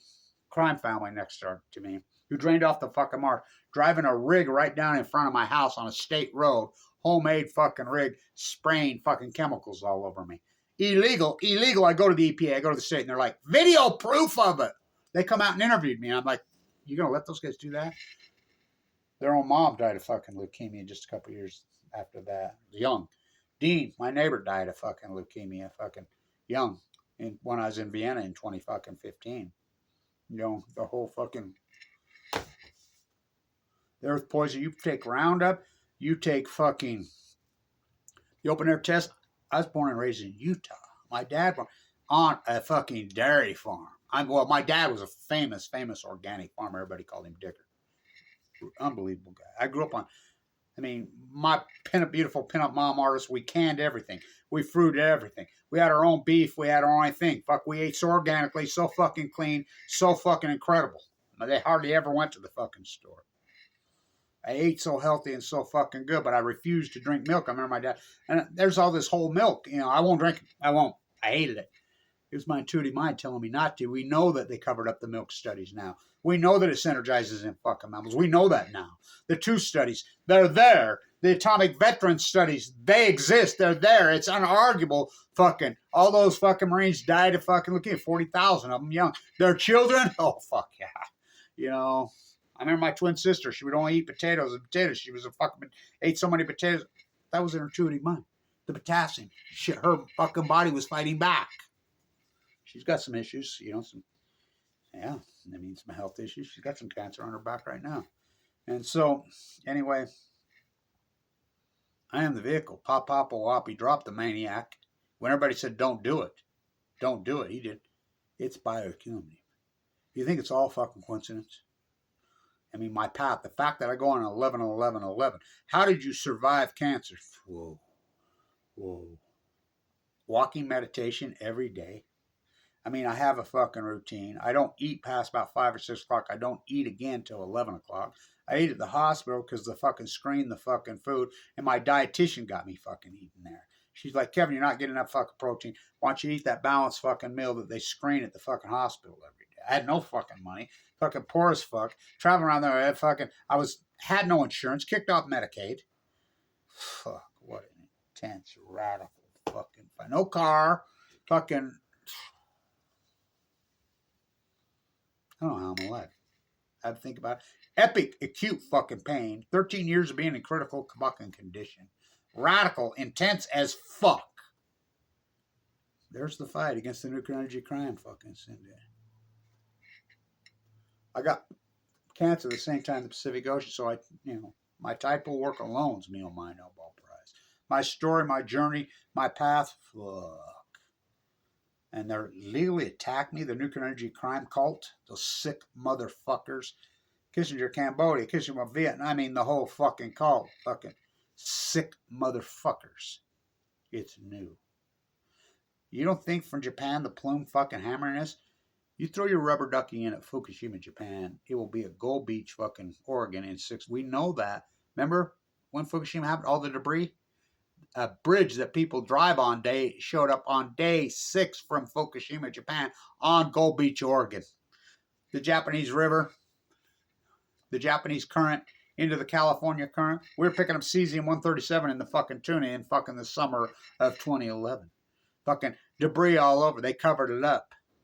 Speaker 1: crime family next door to me, who drained off the fucking marsh, driving a rig right down in front of my house on a state road, homemade fucking rig, spraying fucking chemicals all over me. Illegal. I go to the EPA, I go to the state, and they're like, video proof of it. They come out and interviewed me, and I'm like, you gonna let those guys do that? Their own mom died of fucking leukemia just a couple years after that. Young. Dean, my neighbor, died of fucking leukemia, fucking young, when I was in Vienna in 2015. The whole fucking, the earth poison. You take Roundup, you take fucking the open air test. I was born and raised in Utah. My dad was on a fucking dairy farm. My dad was a famous organic farmer. Everybody called him Dicker. Unbelievable guy. I grew up on, my beautiful pinup mom artist, we canned everything. We fruited everything. We had our own beef. We had our own thing. Fuck, we ate so organically, so fucking clean, so fucking incredible. They hardly ever went to the fucking store. I ate so healthy and so fucking good, but I refused to drink milk. I remember my dad, and there's all this whole milk. I won't drink it. I won't. I hated it. It was my intuitive mind telling me not to. We know that they covered up the milk studies now. We know that it synergizes in fucking mammals. We know that now. The 2 studies, they're there. The atomic veteran studies, they exist. They're there. It's unarguable. Fucking all those fucking Marines died of fucking leukemia. 40,000 of them young. Their children, oh fuck yeah. I remember my twin sister. She would only eat potatoes and potatoes. She was ate so many potatoes. That was an intuitive mind. the potassium. Shit, her fucking body was fighting back. She's got some issues, you know, some health issues. She's got some cancer on her back right now. And so, anyway, I am the vehicle. Pop, pop, wop. He dropped the maniac. When everybody said, don't do it. Don't do it. He did. It's biochemistry. You think it's all fucking coincidence? I mean, my path, the fact that I go on 11, 11, 11. How did you survive cancer? Whoa. Whoa. Walking meditation every day. I mean, I have a fucking routine. I don't eat past about 5 or 6 o'clock. I don't eat again till 11 o'clock. I eat at the hospital because the fucking screened the fucking food, and my dietitian got me fucking eating there. She's like, Kevin, you're not getting enough fucking protein. Why don't you eat that balanced fucking meal that they screen at the fucking hospital every day? I had no fucking money. Fucking poor as fuck. Traveling around there, had no insurance, kicked off Medicaid. Fuck, what an intense, radical fucking fight. No car, fucking, I don't know how I'm alive. I have to think about it. Epic, acute fucking pain. 13 years of being in critical fucking condition. Radical, intense as fuck. There's the fight against the nuclear energy crime fucking syndicate. I got cancer the same time the Pacific Ocean, so my type of work alone's me on my Nobel Prize. My story, my journey, my path, fuck. And they're legally attacked me, the nuclear energy crime cult, those sick motherfuckers. Kissinger, Cambodia, Kissinger, Vietnam, I mean the whole fucking cult. Fucking sick motherfuckers. It's new. You don't think from Japan the plume fucking hammering us? You throw your rubber ducky in at Fukushima, Japan, it will be a Gold Beach, fucking Oregon in 6. We know that. Remember when Fukushima happened? All the debris? A bridge that people drive on showed up on day 6 from Fukushima, Japan, on Gold Beach, Oregon. The Japanese river, the Japanese current into the California current. We're picking up cesium-137 in the fucking tuna in fucking the summer of 2011. Fucking debris all over. They covered it up.